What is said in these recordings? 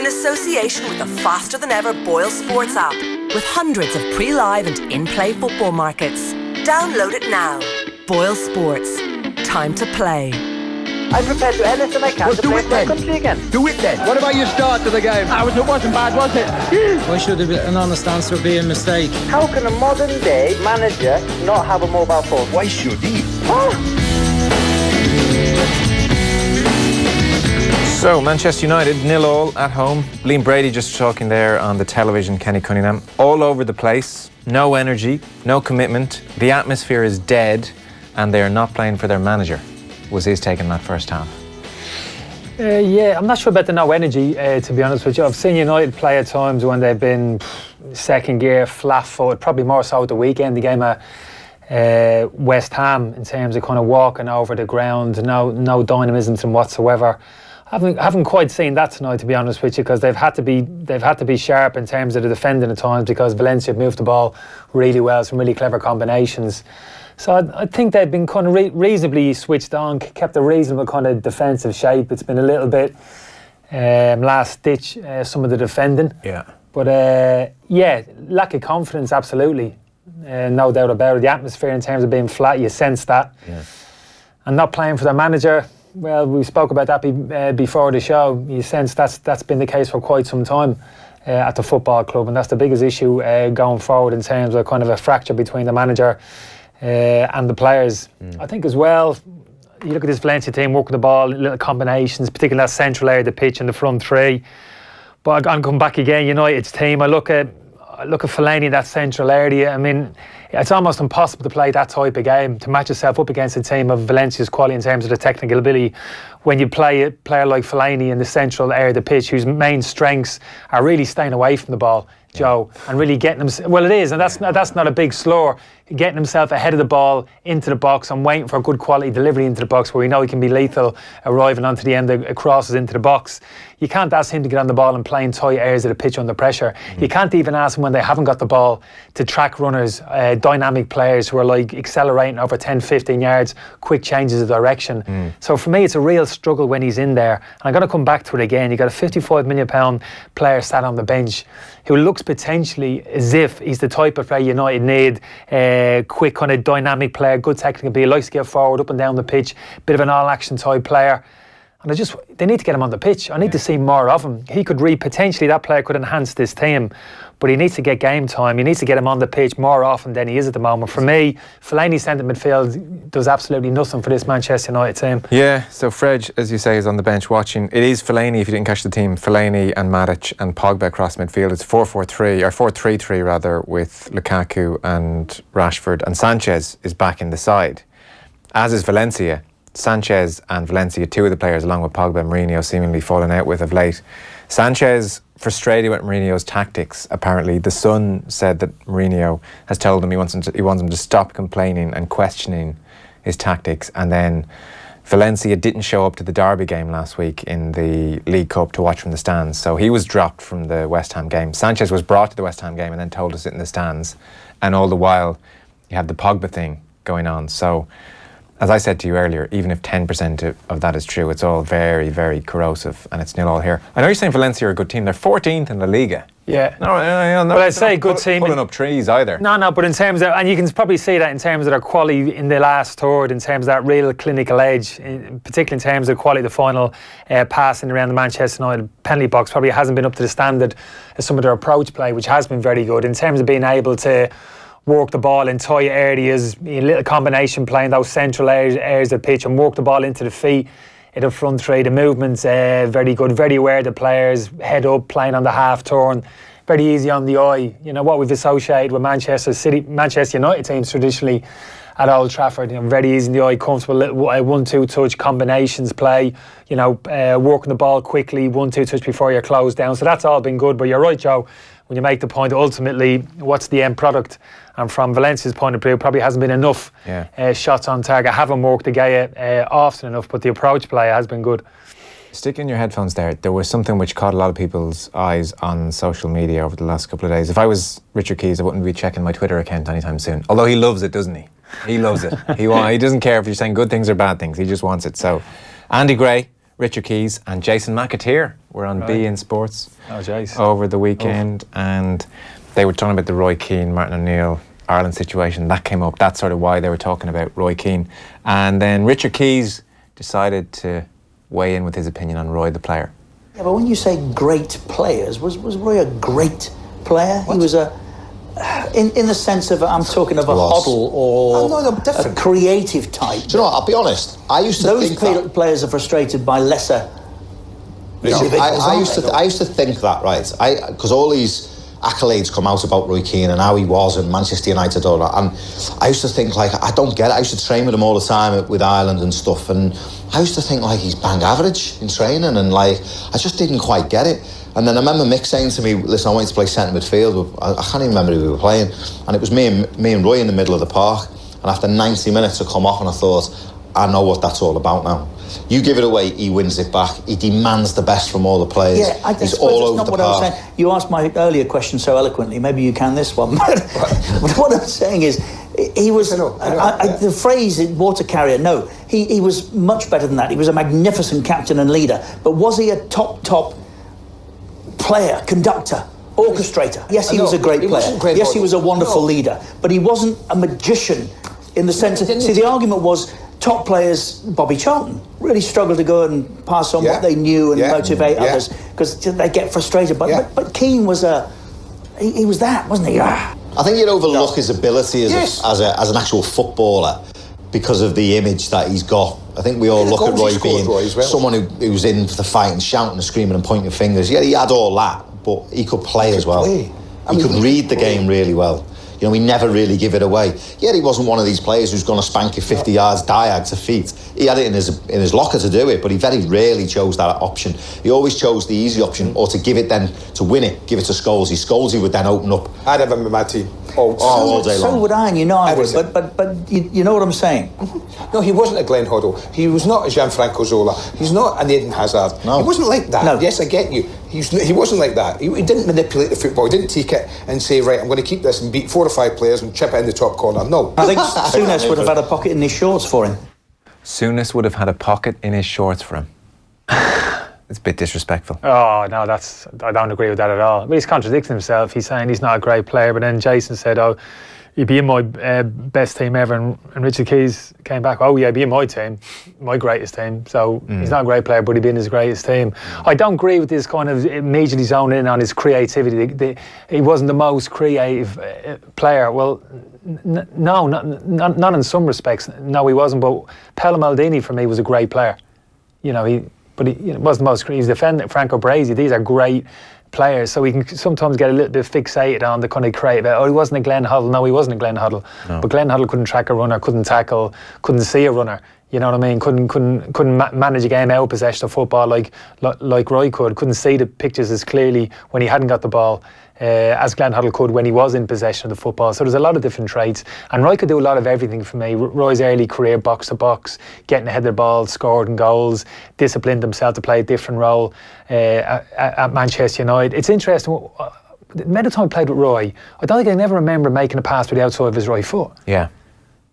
in association with the faster-than-ever Boyle Sports app, with hundreds of pre-live and in-play football markets. Download it now. Boyle Sports. Time to play. I'm prepared to do anything I can to play for my country again. Do it then. What about your start to the game? It wasn't bad, was it? Why should an honest answer be a mistake? How can a modern-day manager not have a mobile phone? Why should he? So, Manchester United, 0-0 at home. Liam Brady just talking there on the television, Kenny Cunningham. All over the place, no energy, no commitment. The atmosphere is dead, and they are not playing for their manager, was his take in that first half. Yeah, I'm not sure about the no energy, to be honest with you. I've seen United play at times when they've been second gear, flat-footed, probably more so at the weekend, the game at West Ham, in terms of kind of walking over the ground, no dynamism whatsoever. I haven't quite seen that tonight, to be honest with you, because they've had to be sharp in terms of the defending at times, because Valencia have moved the ball really well, some really clever combinations. So I think they've been kind of reasonably switched on, kept a reasonable kind of defensive shape. It's been a little bit last ditch, some of the defending. Yeah. But yeah, lack of confidence, absolutely. No doubt about it. The atmosphere in terms of being flat, you sense that. Yeah. And not playing for their manager, well, we spoke about that before the show. You sense that's been the case for quite some time at the football club, and that's the biggest issue going forward in terms of kind of a fracture between the manager and the players. I think as well, you look at this Valencia team working the ball, little combinations, particularly that central area of the pitch and the front three. But I'm coming back again, United's team. I look at Fellaini in that central area. I mean, it's almost impossible to play that type of game, to match yourself up against a team of Valencia's quality in terms of the technical ability, when you play a player like Fellaini in the central area of the pitch, whose main strengths are really staying away from the ball, Joe, and really getting them. Well, it is, and that's not a big slur. Getting himself ahead of the ball into the box and waiting for a good quality delivery into the box, where we know he can be lethal, arriving onto the end of crosses into the box. You can't ask him to get on the ball and play in tight areas of the pitch under pressure. You can't even ask him, when they haven't got the ball, to track runners, dynamic players who are like accelerating over 10, 15 yards, quick changes of direction. So for me, it's a real struggle when he's in there. And I'm going to come back to it again. You've got a £55 million player sat on the bench who looks potentially as if he's the type of player United need. Quick, kind of dynamic player, good technical ability, likes to get forward, up and down the pitch, bit of an all-action type player. And they need to get him on the pitch. I need to see more of him. He could potentially, that player could enhance this team, but he needs to get game time. He needs to get him on the pitch more often than he is at the moment. For me, Fellaini centre midfield does absolutely nothing for this Manchester United team. Yeah, so Fred, as you say, is on the bench watching. It is Fellaini, if you didn't catch the team, Fellaini and Matic and Pogba across midfield. It's 4-4-3, or 4-3-3 rather, with Lukaku and Rashford, and Sanchez is back in the side, as is Valencia. Sanchez and Valencia, two of the players, along with Pogba and Mourinho, seemingly fallen out with of late. Sanchez frustrated with Mourinho's tactics. Apparently, the Sun said that Mourinho has told him he wants him to stop complaining and questioning his tactics. And then Valencia didn't show up to the Derby game last week in the League Cup to watch from the stands, so he was dropped from the West Ham game. Sanchez was brought to the West Ham game and then told to sit in the stands, and all the while you have the Pogba thing going on. So, as I said to you earlier, even if 10% of that is true, it's all very, very corrosive, and it's 0-0 here. I know you're saying Valencia are a good team. They're 14th in La Liga. Yeah. No, but I'd say good team. Pulling up trees either. No, but in terms of, and you can probably see that in terms of their quality in the last third, in terms of that real clinical edge, particularly in terms of quality of the final passing around the Manchester United penalty box, probably hasn't been up to the standard as some of their approach play, which has been very good in terms of being able to work the ball in tight areas, a little combination play in those central areas of the pitch, and work the ball into the feet in the front three. The movement's very good, very aware of the players, head up, playing on the half turn, very easy on the eye. You know, what we've associated with Manchester United teams traditionally at Old Trafford, very easy in the eye, comfortable, little 1-2 touch combinations play, working the ball quickly, 1-2 touch before you're closed down. So that's all been good. But you're right, Joe, when you make the point, ultimately, what's the end product? And from Valencia's point of view, probably hasn't been enough shots on target. Haven't worked the game often enough, but the approach play has been good. Stick in your headphones there. There was something which caught a lot of people's eyes on social media over the last couple of days. If I was Richard Keys, I wouldn't be checking my Twitter account anytime soon. Although he loves it, doesn't he? He loves it. He doesn't care if you're saying good things or bad things. He just wants it. So, Andy Gray Richard Keys and Jason McAteer were on beIN Sports over the weekend, and they were talking about the Roy Keane, Martin O'Neill, Ireland situation. That came up. That's sort of why they were talking about Roy Keane. And then Richard Keys decided to weigh in with his opinion on Roy the player. Yeah, but when you say great players, was Roy a great player? What? He was in the sense of, I'm talking of a Hoddle or a creative type. Do you know what, I'll be honest, I used to think those players are frustrated by lesser individuals. I used to think that, right? Because all these accolades come out about Roy Keane and how he was and Manchester United, all that, and I used to think, like, I don't get it. I used to train with him all the time with Ireland and stuff, and I used to think, like, he's bang average in training, and, like, I just didn't quite get it. And then I remember Mick saying to me, listen, I want you to play centre midfield. I can't even remember who we were playing, and it was me and Roy in the middle of the park, and after 90 minutes I come off and I thought, I know what that's all about now. You give it away, he wins it back. He demands the best from all the players. Yeah, he's all over the park. I was saying. You asked my earlier question so eloquently. Maybe you can this one. But what I'm saying is, he was the phrase "water carrier." No, he was much better than that. He was a magnificent captain and leader. But was he a top player, conductor, orchestrator? Yes, he was a great player. Yes, he was a wonderful leader. But he wasn't a magician in the sense of. See, the argument was. Top players, Bobby Charlton, really struggled to go and pass on what they knew and motivate others because they get frustrated. But Keane was he was that, wasn't he? I think you'd overlook his ability as an actual footballer because of the image that he's got. I think we all look at Roy being someone who was in for the fight and shouting and screaming and pointing fingers. Yeah, he had all that, but he could play as well. He could read the game really well. You know, we never really give it away. Yeah, he wasn't one of these players who's going to spank you 50 yards diag to feet. He had it in his locker to do it, but he very rarely chose that option. He always chose the easy option, or to give it then, to win it, give it to Scholesy. Scholesy would then open up. I'd have him in my team all day long. So would I, and you know I would. But you know what I'm saying? No, he wasn't a Glenn Hoddle. He was not a Gianfranco Zola. He's not an Eden Hazard. No. He wasn't like that. No. Yes, I get you. He wasn't like that. He didn't manipulate the football. He didn't take it and say, right, I'm going to keep this and beat 4 or 5 players and chip it in the top corner. No. I think Souness would have had a pocket in his shorts for him. Souness would have had a pocket in his shorts for him. It's a bit disrespectful. Oh, no, I don't agree with that at all. But he's contradicting himself. He's saying he's not a great player, but then Jason said, oh, he'd be in my best team ever, and Richard Keys came back, oh yeah, he'd be in my team, my greatest team. So he's not a great player, but he'd be in his greatest team. I don't agree with this kind of immediately zoning in on his creativity. He wasn't the most creative player. Well, no, not in some respects. No, he wasn't. But Paolo Maldini for me was a great player. You know, he wasn't the most creative. He's defending Franco Baresi. These are great players, so we can sometimes get a little bit fixated on the kind of creative. Oh, he wasn't a Glenn Hoddle. No, he wasn't a Glenn Hoddle. No. But Glenn Hoddle couldn't track a runner, couldn't tackle, couldn't see a runner. You know what I mean? Couldn't manage a game out of possession of football like Roy could. Couldn't see the pictures as clearly when he hadn't got the ball as Glenn Hoddle could when he was in possession of the football. So there's a lot of different traits. And Roy could do a lot of everything for me. Roy's early career, box to box, getting ahead of the ball, scored goals, disciplined himself to play a different role at Manchester United. It's interesting. The amount of time I played with Roy, I don't think I never remember making a pass with the outside of his right foot. Yeah.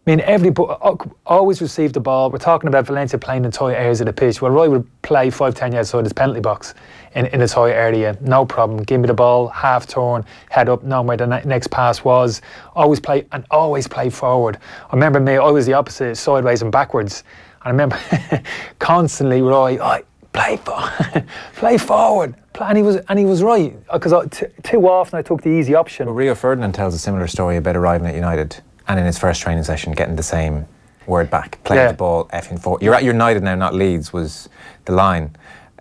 I mean, always received the ball. We're talking about Valencia playing in tight areas of the pitch. Well, Roy would play 5-10 yards outside his penalty box in a tight area, no problem. Give me the ball, half turn, head up, knowing where the next pass was. Always play forward. I remember I was the opposite, sideways and backwards. And I remember constantly Roy, play forward. And he was right, because too often I took the easy option. Well, Rio Ferdinand tells a similar story about arriving at United and in his first training session getting the same word back, playing the ball, effing forward. You're at United now, not Leeds, was the line.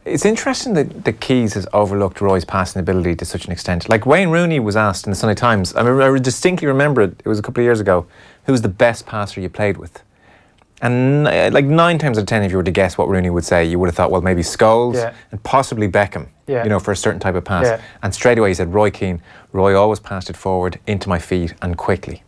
It's interesting that the Keys has overlooked Roy's passing ability to such an extent. Like Wayne Rooney was asked in the Sunday Times, I distinctly remember it was a couple of years ago, who was the best passer you played with? And like 9 times out of 10, if you were to guess what Rooney would say, you would have thought, well, maybe Scholes and possibly Beckham, for a certain type of pass. Yeah. And straight away he said, Roy Keane. Roy always passed it forward into my feet and quickly.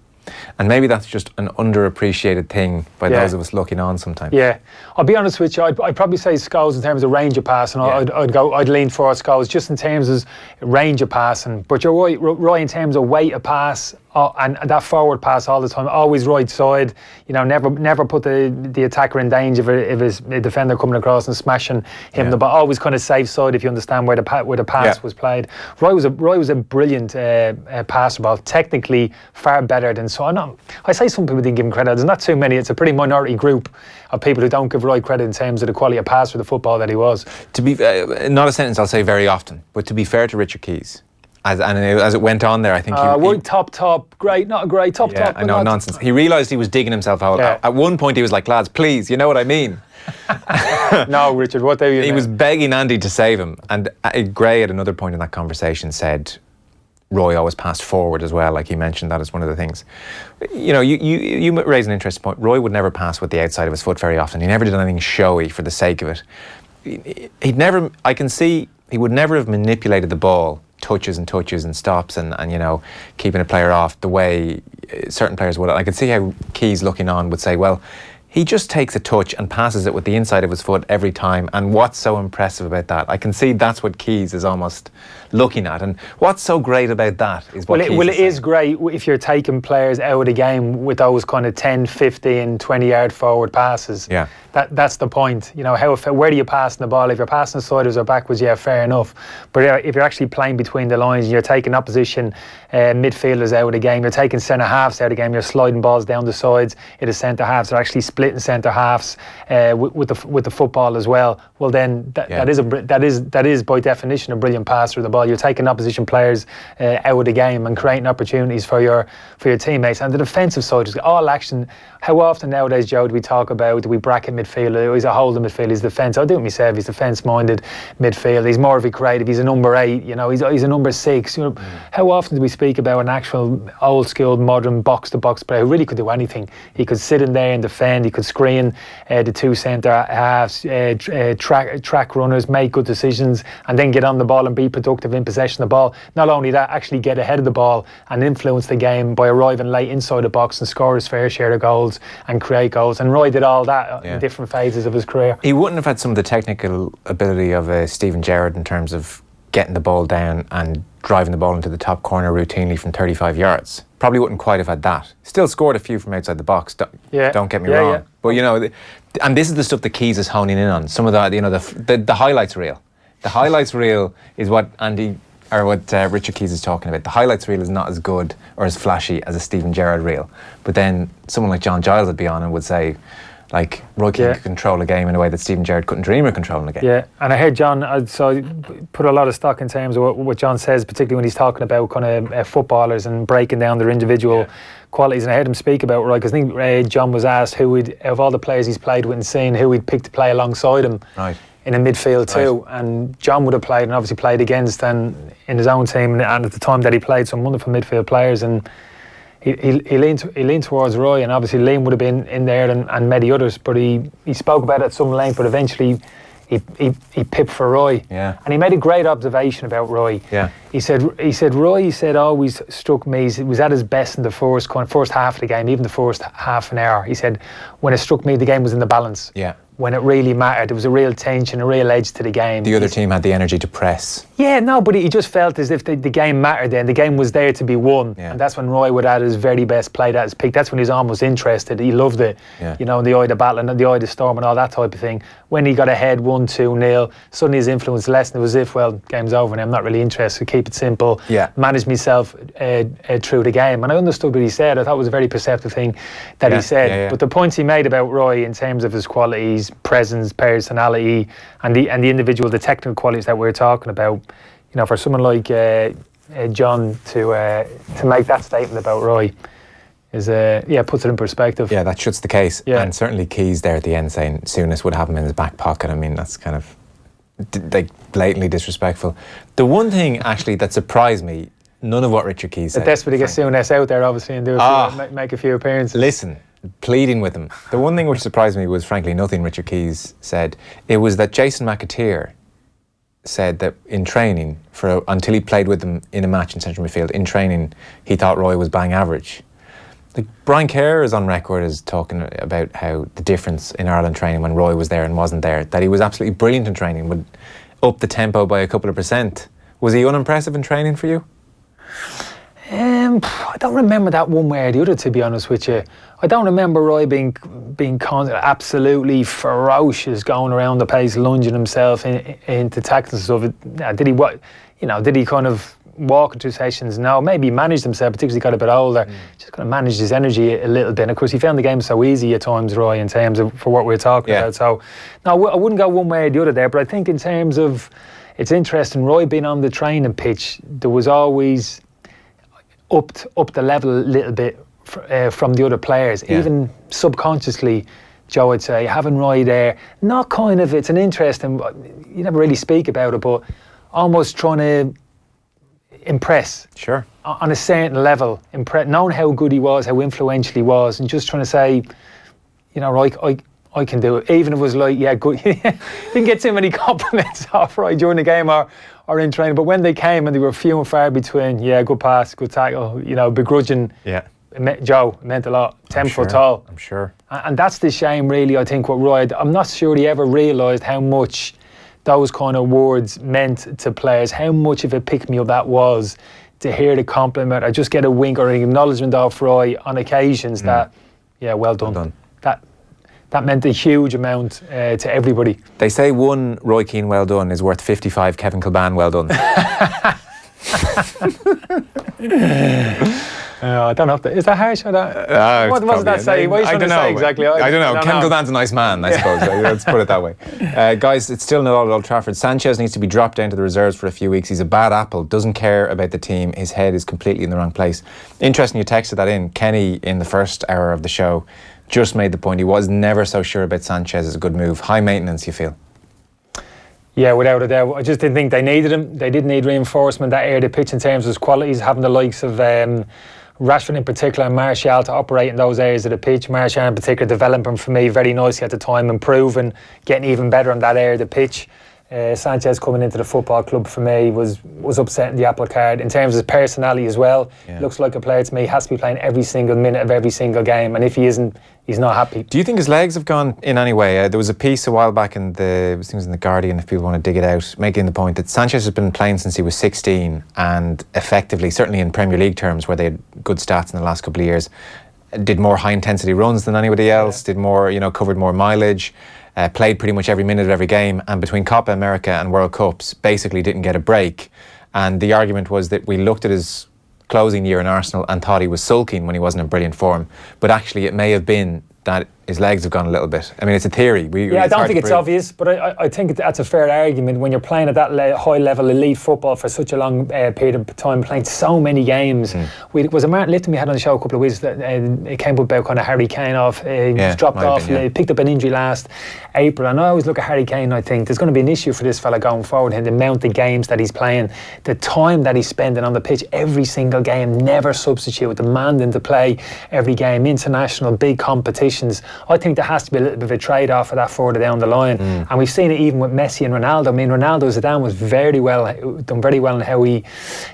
And maybe that's just an underappreciated thing by those of us looking on sometimes. Yeah, I'll be honest with you. I'd probably say Scholes in terms of range of passing. I'd lean for Scholes just in terms of range of passing. But you're right, Roy, in terms of weight of pass, and that forward pass all the time, always right side. You know, never put the attacker in danger if his defender coming across and smashing him. But always kind of safe side if you understand where the pass was played. Roy was a brilliant passer, ball, technically far better than so. I say some people didn't give him credit. There's not too many. It's a pretty minority group of people who don't give Roy credit in terms of the quality of passer, the football that he was. To be not a sentence I'll say very often, but to be fair to Richard Keys. As it went on there, I think he top, great, not a great top. Yeah, I know, nonsense. He realised he was digging himself out. Yeah. At one point, he was like, "Lads, please, you know what I mean." No, Richard, what do you mean? He was begging Andy to save him, and Gray at another point in that conversation said, "Roy always passed forward as well." Like he mentioned that as one of the things. You know, you raise an interesting point. Roy would never pass with the outside of his foot very often. He never did anything showy for the sake of it. He'd never. I can see he would never have manipulated the ball. Touches and stops and you know, keeping a player off the way certain players would. I could see how Keys looking on would say, well, he just takes a touch and passes it with the inside of his foot every time, and what's so impressive about that? I can see that's what Keys is almost looking at, and what's so great about that is what Keys it is great if you're taking players out of the game with those kind of 10, 15, 20 yard forward passes. Yeah. That's the point. You know, where do you pass the ball? If you're passing sideways or backwards, yeah, fair enough. But if you're actually playing between the lines and you're taking opposition midfielders out of the game, you're taking centre halves out of the game, you're sliding balls down the sides, it is centre halves are actually splitting centre halves with the football as well. Well, then that is by definition a brilliant passer of the ball. You're taking opposition players out of the game and creating opportunities for your teammates. And the defensive side is all action. How often nowadays, Joe, do we talk about, do we bracket midfielder? He's a holding midfielder, he's defence. I do it myself, he's defence-minded midfield. He's more of a creative, he's a number 8, you know, he's a number 6. You know, how often do we speak about an actual old-school, modern box-to-box player who really could do anything? He could sit in there and defend, he could screen the two centre halves, track runners, make good decisions, and then get on the ball and be productive in possession of the ball. Not only that, actually get ahead of the ball and influence the game by arriving late inside the box and score his fair share of goals and create goals. And Roy did all that in different phases of his career. He wouldn't have had some of the technical ability of Steven Gerrard in terms of getting the ball down and driving the ball into the top corner routinely from 35 yards. Probably wouldn't quite have had that. Still scored a few from outside the box, don't get me wrong. Yeah. But you know, and this is the stuff that Keys is honing in on. Some of that, you know, the highlights reel. The highlights reel is what Richard Keys is talking about. The highlights reel is not as good or as flashy as a Steven Gerrard reel. But then someone like John Giles would be on and would say, like, Roy Keane could control a game in a way that Steven Gerrard couldn't dream of controlling a game. Yeah, and I heard John, so I put a lot of stock in terms of what John says, particularly when he's talking about kind of footballers and breaking down their individual qualities. And I heard him speak about Roy, because I think John was asked of all the players he's played with and seen, who he'd pick to play alongside him. Right. In a midfield too, and John would have played and obviously played against and in his own team, and at the time that he played some wonderful midfield players, and he leaned towards Roy, and obviously Liam would have been in there and many others, but he spoke about it at some length, but eventually he pipped for Roy. Yeah. And he made a great observation about Roy. Yeah. He said Roy always struck me, he was at his best in the first half of the game, even the first half an hour. He said when it struck me the game was in the balance. Yeah. When it really mattered, there was a real tension, a real edge to the game. The other team had the energy to press. Yeah, no, but he just felt as if the game mattered then. The game was there to be won. Yeah. And that's when Roy would at his very best, played at his peak. That's when he was almost interested. He loved it. Yeah. You know, the eye of the battle and the eye of the storm and all that type of thing. When he got ahead 1-2-0, suddenly his influence lessened. It was as if, well, game's over now, I'm not really interested. Keep it simple. Yeah. Manage myself through the game. And I understood what he said. I thought it was a very perceptive thing that he said. Yeah, yeah. But the points he made about Roy in terms of his qualities, presence, personality, and the individual, the technical qualities that we're talking about, you know, for someone like John to make that statement about Roy is puts it in perspective. Yeah, that shuts the case. Yeah. And certainly Keys there at the end saying Souness would have him in his back pocket. I mean, that's kind of like blatantly disrespectful. The one thing actually that surprised me, none of what Richard Keys said. Desperate to get Souness out there, obviously, and make a few appearances. Listen, pleading with him. The one thing which surprised me was frankly nothing Richard Keys said. It was that Jason McAteer said that in training, until he played with them in a match in central midfield, in training he thought Roy was bang average. Like Brian Kerr is on record as talking about how the difference in Ireland training when Roy was there and wasn't there, that he was absolutely brilliant in training, would up the tempo by a couple of %. Was he unimpressive in training for you? I don't remember that one way or the other, to be honest with you. I don't remember Roy being absolutely ferocious, going around the place, lunging himself into tackles and stuff. Did he kind of walk into sessions? No, maybe he managed himself, particularly got a bit older. Just kind of managed his energy a little bit. And of course, he found the game so easy at times, Roy, in terms of for what we're talking about. So, no, I wouldn't go one way or the other there. But I think in terms of, it's interesting, Roy being on the training pitch, there was always up the level a little bit from the other players, even subconsciously. Joe, I'd say having Roy there, not kind of, it's an interesting, you never really speak about it, but almost trying to impress. Sure. On a certain level, knowing how good he was, how influential he was, and just trying to say, Roy, I can do it. Even if it was like, yeah, good. Didn't get too many compliments off Roy during the game or in training, but when they came and they were few and far between, good pass, good tackle, begrudging. Yeah. Joe, it meant a lot. 10 foot tall. I'm sure. And that's the shame, really, I think, what Roy, I'm not sure he ever realised how much those kind of words meant to players, how much of a pick-me-up that was to hear the compliment or just get a wink or an acknowledgement off Roy on occasions that, well done. That meant a huge amount to everybody. They say one Roy Keane well done is worth 55 Kevin Kilbane well done. I don't know if is that harsh or that? What does that say? What are you trying to say exactly? I don't know. Kevin Kilbane's a nice man, I suppose. Let's put it that way. Guys, it's still not all at Old Trafford. Sanchez needs to be dropped down to the reserves for a few weeks. He's a bad apple, doesn't care about the team. His head is completely in the wrong place. Interesting you texted that in. Kenny, in the first hour of the show, just made the point he was never so sure about Sanchez as a good move. High maintenance, you feel? Yeah, without a doubt. I just didn't think they needed him. They did need reinforcement that area of the pitch in terms of his qualities, having the likes of Rashford in particular and Martial to operate in those areas of the pitch. Martial in particular developing for me very nicely at the time, improving, getting even better on that area of the pitch. Sanchez coming into the football club for me was upsetting the apple cart. In terms of his personality as well, looks like a player to me, has to be playing every single minute of every single game, and if he isn't, he's not happy. Do you think his legs have gone in any way? There was a piece a while back in the Guardian, if people want to dig it out, making the point that Sanchez has been playing since he was 16 and effectively, certainly in Premier League terms where they had good stats in the last couple of years, did more high intensity runs than anybody else, did more, covered more mileage, played pretty much every minute of every game, and between Copa America and World Cups basically didn't get a break. And the argument was that we looked at his closing year in Arsenal and thought he was sulking when he wasn't in brilliant form, but actually it may have been that his legs have gone a little bit. I mean, it's a theory. I don't think it's obvious, but I think that's a fair argument when you're playing at that high level elite football for such a long period of time, playing so many games. Was it Martin Lipton we had on the show a couple of weeks that it came up about kind of Harry Kane off, he was dropped off, picked up an injury last April, and I always look at Harry Kane and I think there's going to be an issue for this fella going forward, and the amount of games that he's playing, the time that he's spending on the pitch every single game, never substitute, demanding to play every game, international, big competitions. I think there has to be a little bit of a trade-off for that further down the line, and we've seen it even with Messi and Ronaldo. I mean, Ronaldo Zidane was done very well in how he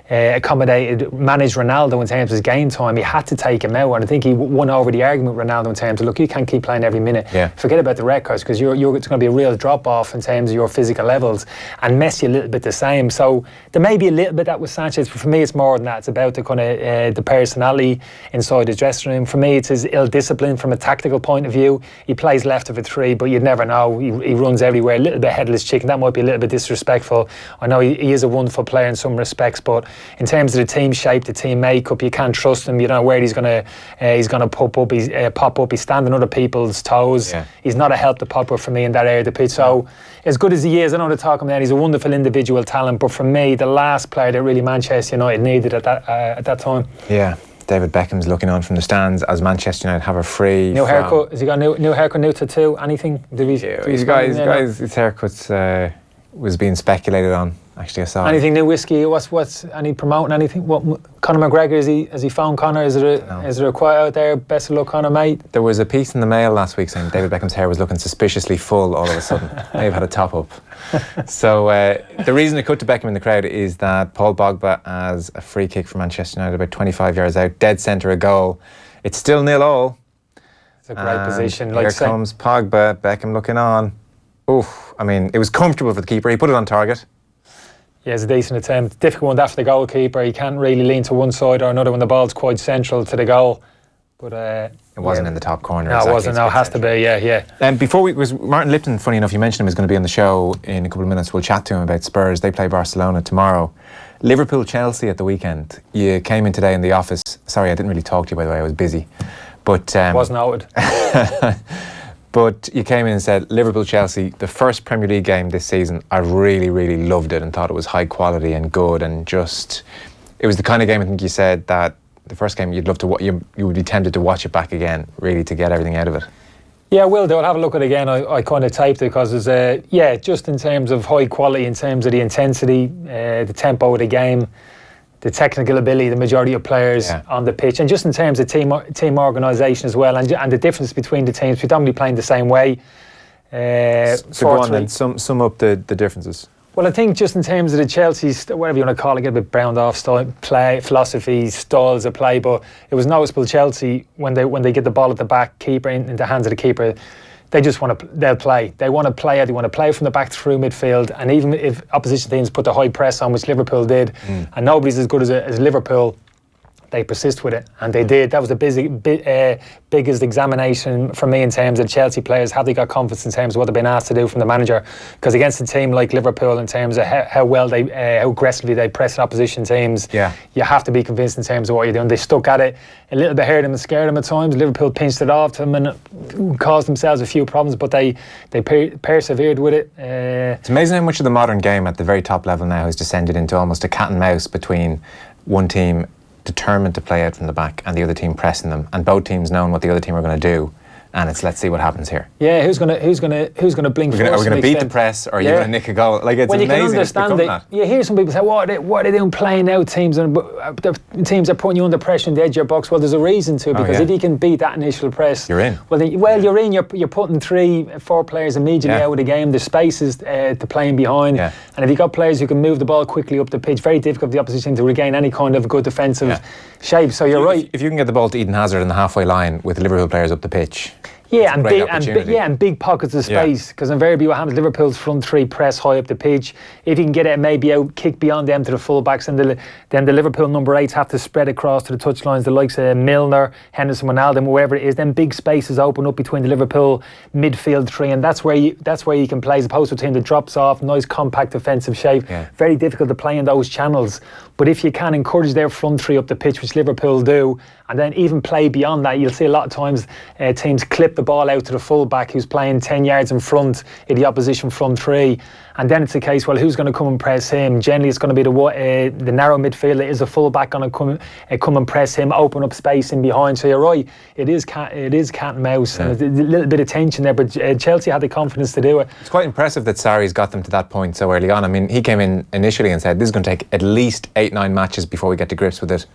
managed Ronaldo in terms of his game time. He had to take him out, and I think he won over the argument with Ronaldo in terms of, look, you can't keep playing every minute. Forget about the records, because it's going to be a real drop-off in terms of your physical levels, and Messi a little bit the same. So there may be a little bit that with Sanchez, but for me it's more than that. It's about the kind of the personality inside his dressing room. For me, it's his ill-discipline from a tactical point of view. He plays left of a three, but you'd never know. He runs everywhere, a little bit headless chicken. That might be a little bit disrespectful. I know he is a wonderful player in some respects, but in terms of the team shape, the team makeup, you can't trust him. You don't know where he's going to pop up. He's standing on other people's toes. He's not a help to pop up for me in that area of the pitch. So as good as he is, I know they're talking about, he's a wonderful individual talent, but for me, the last player that really Manchester United needed at that time. Yeah. David Beckham's looking on from the stands as Manchester United have a free. New haircut. Has he got new haircut, new tattoo? Anything? His haircut was being speculated on. Actually, I saw. Anything new whiskey? What's any promoting anything? What Conor McGregor has he found Conor? Is there a quote out there? Best of luck, Conor, mate. There was a piece in the Mail last week saying David Beckham's hair was looking suspiciously full all of a sudden. May have had a top up. So the reason it cut to Beckham in the crowd is that Paul Pogba has a free kick for Manchester United about 25 yards out, dead centre of goal. It's still 0-0. It's a great position. Here comes Pogba. Beckham looking on. Oof! I mean, it was comfortable for the keeper. He put it on target. Yeah, it's a decent attempt. Difficult one that for the goalkeeper. He can't really lean to one side or another when the ball's quite central to the goal. But it wasn't in the top corner. No, exactly. It wasn't. No, it has to be. Yeah. Before was Martin Lipton. Funny enough, you mentioned him is going to be on the show in a couple of minutes. We'll chat to him about Spurs. They play Barcelona tomorrow. Liverpool, Chelsea at the weekend. You came in today in the office. Sorry, I didn't really talk to you, by the way. I was busy. But wasn't noted. But you came in and said Liverpool, Chelsea, the first Premier League game this season. I really, really loved it and thought it was high quality and good, and just it was the kind of game I think you said that the first game you'd love to you would be tempted to watch it back again, really, to get everything out of it. Yeah, I will do. I'll have a look at it again. I kind of taped it because it's just in terms of high quality, in terms of the intensity, the tempo of the game, the technical ability, the majority of players on the pitch, and just in terms of team organisation as well, and the difference between the teams, predominantly playing the same way. So go on then, sum up the differences. Well, I think just in terms of the Chelsea, whatever you want to call it, get a bit browned off style, play, philosophy, styles of play, but it was noticeable Chelsea when they get the ball at the back, keeper in the hands of the keeper, they just want to. They'll play. They want to play. They want to play from the back through midfield, and even if opposition teams put the high press on, which Liverpool did, and nobody's as good as Liverpool, they persist with it, and they did. That was the biggest examination for me in terms of Chelsea players. Have they got confidence in terms of what they've been asked to do from the manager? Because against a team like Liverpool, in terms of how aggressively they press opposition teams, you have to be convinced in terms of what you're doing. They stuck at it a little bit, hurt them and scared them at times. Liverpool pinched it off to them and caused themselves a few problems, but they persevered with it. It's amazing how much of the modern game at the very top level now has descended into almost a cat and mouse between one team determined to play out from the back and the other team pressing them, and both teams knowing what the other team are going to do, and it's let's see what happens here. Yeah, who's gonna blink first? Are we going to beat the press, or are you going to nick a goal? Like, it's amazing. You can understand that. You hear some people say, "What are they doing playing out teams? And the teams are putting you under pressure in the edge of your box." Well, there's a reason to, because if you can beat that initial press, you're in. You're in. You're putting 3-4 players immediately out of the game. There's spaces to play in behind, and if you've got players who can move the ball quickly up the pitch, very difficult for the opposition to regain any kind of good defensive shape. So you're right. If you can get the ball to Eden Hazard in the halfway line with the Liverpool players up the pitch. Yeah, and big pockets of space, because invariably what happens, Liverpool's front three press high up the pitch. If you can get it maybe out, kick beyond them to the full-backs, and then the Liverpool number 8s have to spread across to the touchlines, the likes of Milner, Henderson, Wijnaldum, whoever it is. Then big spaces open up between the Liverpool midfield three, and that's where you can play, as opposed to a team that drops off, nice compact defensive shape. Very difficult to play in those channels. But if you can encourage their front three up the pitch, which Liverpool do, and then even play beyond that, you'll see a lot of times teams clip the ball out to the full-back who's playing 10 yards in front of the opposition front three. And then it's a case, well, who's going to come and press him? Generally, it's going to be the narrow midfielder. Is a full-back going to come and press him, open up space in behind? So you're right, it is cat and mouse, and a little bit of tension there, but Chelsea had the confidence to do it. It's quite impressive that Sarri's got them to that point so early on. I mean, he came in initially and said this is going to take at least 8-9 matches before we get to grips with it.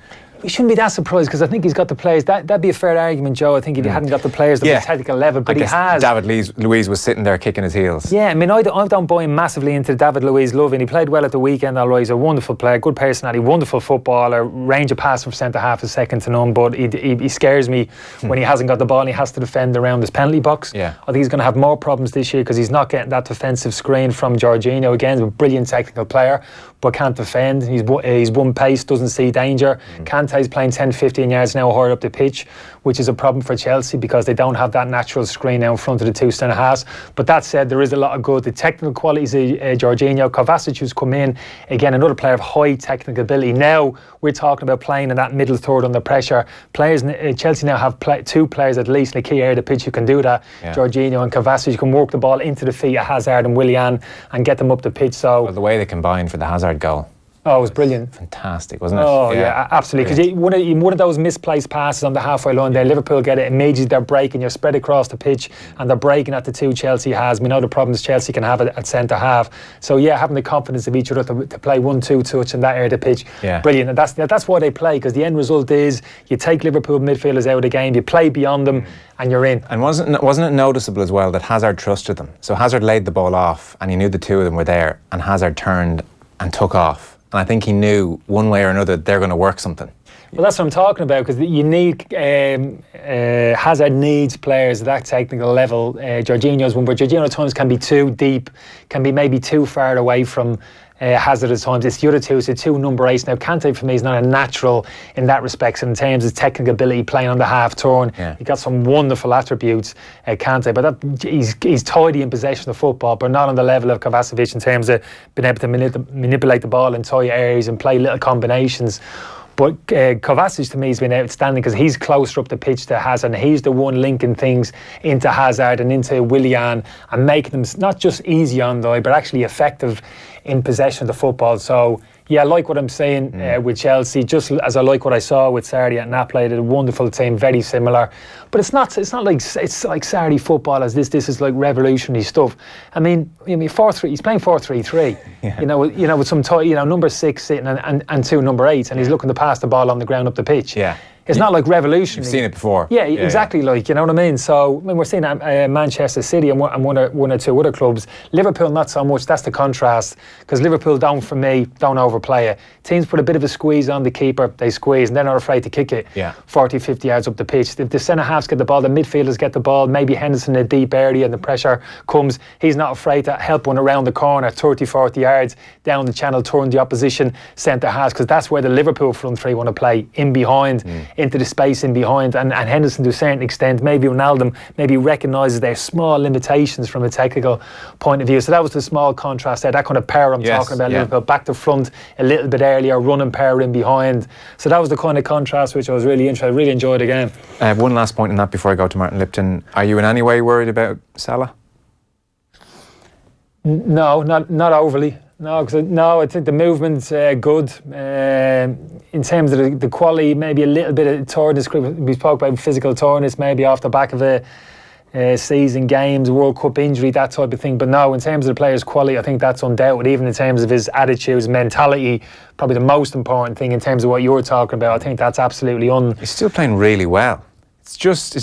We shouldn't be that surprised, because I think he's got the players. That'd be a fair argument, Joe. I think if he hadn't got the players at the technical level, but he has. David Luiz was sitting there kicking his heels. Yeah, I mean, I don't buy him massively into David Luiz love, and he played well at the weekend. All right, he's a wonderful player, good personality, wonderful footballer, range of pass from centre half is second to none. But he scares me when he hasn't got the ball and he has to defend around his penalty box. Yeah. I think he's going to have more problems this year because he's not getting that defensive screen from Jorginho. Again, a brilliant technical player, but can't defend. He's one pace, doesn't see danger. Kante's playing 10-15 yards now higher up the pitch, which is a problem for Chelsea because they don't have that natural screen now in front of the two centre halves. But that said, there is a lot of good. The technical qualities of Jorginho, Kovacic, who's come in, again, another player of high technical ability. Now we're talking about playing in that middle third under pressure. Chelsea now have two players at least in the key area of the pitch who can do that. Jorginho and Kovacic, who can work the ball into the feet of Hazard and Willian and get them up the pitch. So the way they combined for the Hazard goal. Oh, it was brilliant. Fantastic, wasn't it? Oh, yeah, absolutely. Because one of those misplaced passes on the halfway line there, Liverpool get it immediately, they're breaking, you're spread across the pitch, and they're breaking at the two Chelsea has. We know the problems Chelsea can have at centre half. So, yeah, having the confidence of each other to play 1-2 touch in that area of the pitch, brilliant. And that's why they play, because the end result is you take Liverpool midfielders out of the game, you play beyond them, and you're in. And wasn't it noticeable as well that Hazard trusted them? So Hazard laid the ball off, and he knew the two of them were there, and Hazard turned and took off. And I think he knew one way or another they're going to work something. Well, that's what I'm talking about, because you need Hazard needs players at that technical level. Jorginho's one, but Jorginho at times can be too deep, can be maybe too far away from Hazard at times. It's the other two, so two number 8s. Now Kante for me is not a natural in that respect, so in terms of technical ability, playing on the half turn. He got some wonderful attributes, Kante, but he's tidy in possession of football, but not on the level of Kovacic in terms of being able to manipulate the ball in tight areas and play little combinations. But Kovacic to me has been outstanding because he's closer up the pitch to Hazard, and he's the one linking things into Hazard and into Willian and making them not just easy on the eye but actually effective in possession of the football. So yeah, I like what I'm saying with Chelsea, just as I like what I saw with Sarri at Napoli. They're a wonderful team, very similar. But it's not like Sarri football as this is like revolutionary stuff. I mean 4-3, he's playing 4-3-3. You know, with some number 6 sitting and two number 8s, and he's looking to pass the ball on the ground up the pitch. It's not like revolutionary. You've seen it before. Yeah, exactly. Like, you know what I mean? So when we're seeing Manchester City and one or two other clubs, Liverpool not so much. That's the contrast, because Liverpool for me don't overplay it. Teams put a bit of a squeeze on the keeper, they squeeze, and they're not afraid to kick it 40, 50 yards up the pitch. If the centre halves get the ball, the midfielders get the ball, maybe Henderson in a deep area and the pressure comes, he's not afraid to help one around the corner 30, 40 yards down the channel, turn the opposition centre halves, because that's where the Liverpool front three want to play, in behind, into the space in behind, and Henderson to a certain extent, maybe Ronaldo maybe recognises their small limitations from a technical point of view. So that was the small contrast there, that kind of power I'm talking about. Liverpool back to front a little bit earlier, running power in behind. So that was the kind of contrast which I was really interested. I really enjoyed the game. One last point on that before I go to Martin Lipton. Are you in any way worried about Salah? No, not overly. No, I think the movement's good. In terms of the quality, maybe a little bit of tiredness. We spoke about physical tiredness, maybe off the back of a season, games, World Cup injury, that type of thing. But no, in terms of the player's quality, I think that's undoubted. Even in terms of his attitudes, mentality, probably the most important thing in terms of what you're talking about. I think that's absolutely He's still playing really well. It's just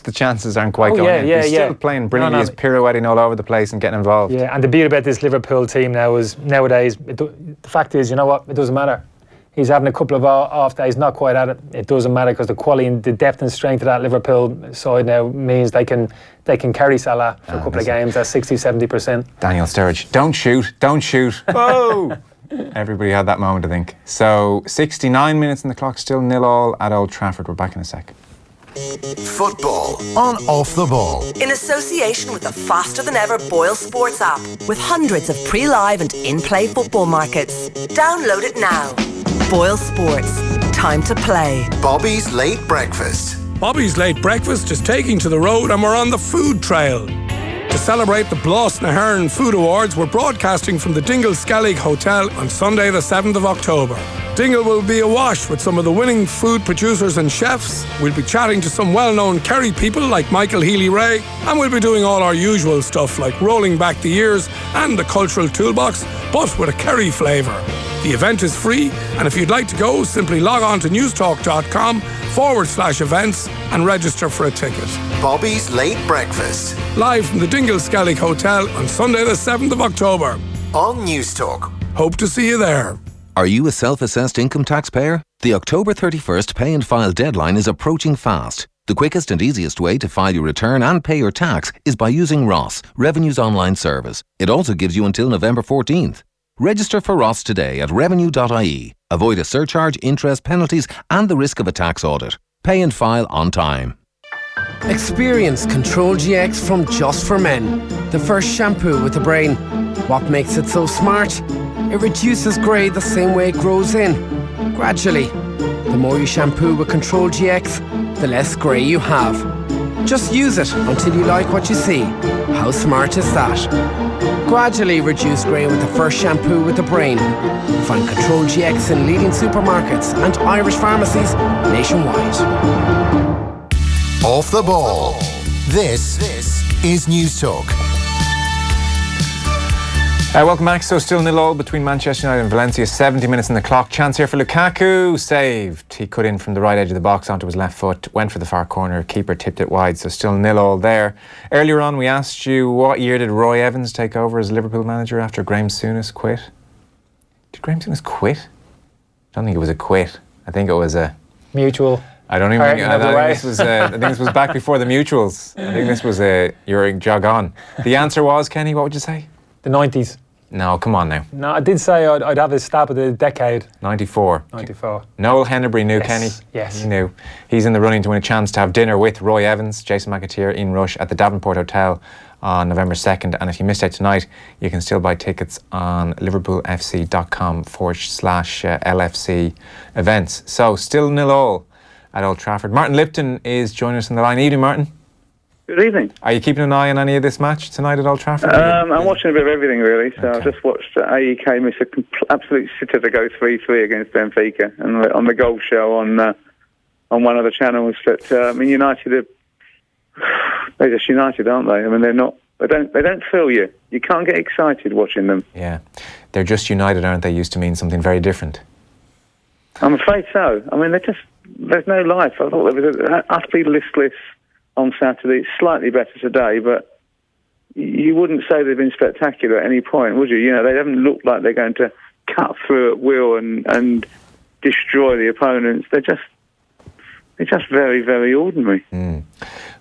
the chances aren't quite going in. He's still playing brilliantly. He's pirouetting all over the place and getting involved. Yeah, and the beauty about this Liverpool team now is nowadays, the fact is, you know what, it doesn't matter. He's having a couple of off days, not quite at it. It doesn't matter, because the quality and the depth and strength of that Liverpool side now means they can carry Salah for a couple of games at 60-70%. Daniel Sturridge, don't shoot. Whoa! Everybody had that moment, I think. So 69 minutes on the clock, still 0-0 at Old Trafford. We're back in a sec. Football on Off the Ball. In association with the faster than ever Boyle Sports app, with hundreds of pre-live and in-play football markets. Download it now. Boyle Sports. Time to play. Bobby's Late Breakfast. Bobby's Late Breakfast is taking to the road, and we're on the food trail. To celebrate the Blas na Hern Food Awards, we're broadcasting from the Dingle Skellig Hotel on Sunday the 7th of October. Dingle will be awash with some of the winning food producers and chefs. We'll be chatting to some well-known Kerry people like Michael Healy-Rae, and we'll be doing all our usual stuff like rolling back the years and the cultural toolbox, but with a Kerry flavour. The event is free, and if you'd like to go, simply log on to newstalk.com/events and register for a ticket. Bobby's Late Breakfast. Live from the Dingle Skellig Hotel on Sunday the 7th of October. On Newstalk. Hope to see you there. Are you a self-assessed income taxpayer? The October 31st pay and file deadline is approaching fast. The quickest and easiest way to file your return and pay your tax is by using ROS, Revenue's online service. It also gives you until November 14th. Register for ROS today at revenue.ie. Avoid a surcharge, interest, penalties and the risk of a tax audit. Pay and file on time. Experience Control GX from Just for Men. The first shampoo with a brain. What makes it so smart? It reduces grey the same way it grows in. Gradually. The more you shampoo with Control GX, the less grey you have. Just use it until you like what you see. How smart is that? Gradually reduce grey with the first shampoo with the brain. Find Control GX in leading supermarkets and Irish pharmacies nationwide. Off the Ball. This is Newstalk. Welcome back. So still 0-0 between Manchester United and Valencia. 70 minutes on the clock. Chance here for Lukaku. Saved. He cut in from the right edge of the box onto his left foot. Went for the far corner. Keeper tipped it wide. So still 0-0 there. Earlier on we asked you, what year did Roy Evans take over as Liverpool manager after Graham Souness quit? Did Graham Souness quit? I don't think it was a quit. I think it was a... mutual. I don't even think... I think this was back before the mutuals. I think this was a... You're jog on. The answer was, Kenny, what would you say? The 90s. No, come on now. No, I did say I'd have a stab at the decade. 94. 94. Noel Hennebury knew Kenny. Yes. He knew. He's in the running to win a chance to have dinner with Roy Evans, Jason McAteer, Ian Rush at the Davenport Hotel on November 2nd. And if you missed out tonight, you can still buy tickets on liverpoolfc.com/LFC events. So still 0-0 at Old Trafford. Martin Lipton is joining us on the line. Evening, Martin. Good evening. Are you keeping an eye on any of this match tonight at Old Trafford? I'm watching a bit of everything, really. So I've just watched AEK miss an absolute sitter to go 3-3 against Benfica, and on the Gold Show on one of the channels. But United they're just United, aren't they? I mean, they're not. They don't fill you. You can't get excited watching them. Yeah, they're just United, aren't they? Used to mean something very different. I'm afraid so. I mean, there's no life. I thought there was utterly listless on Saturday. It's slightly better today, but you wouldn't say they've been spectacular at any point, would you? You know, they haven't looked like they're going to cut through at will and destroy the opponents. They're just very, very ordinary.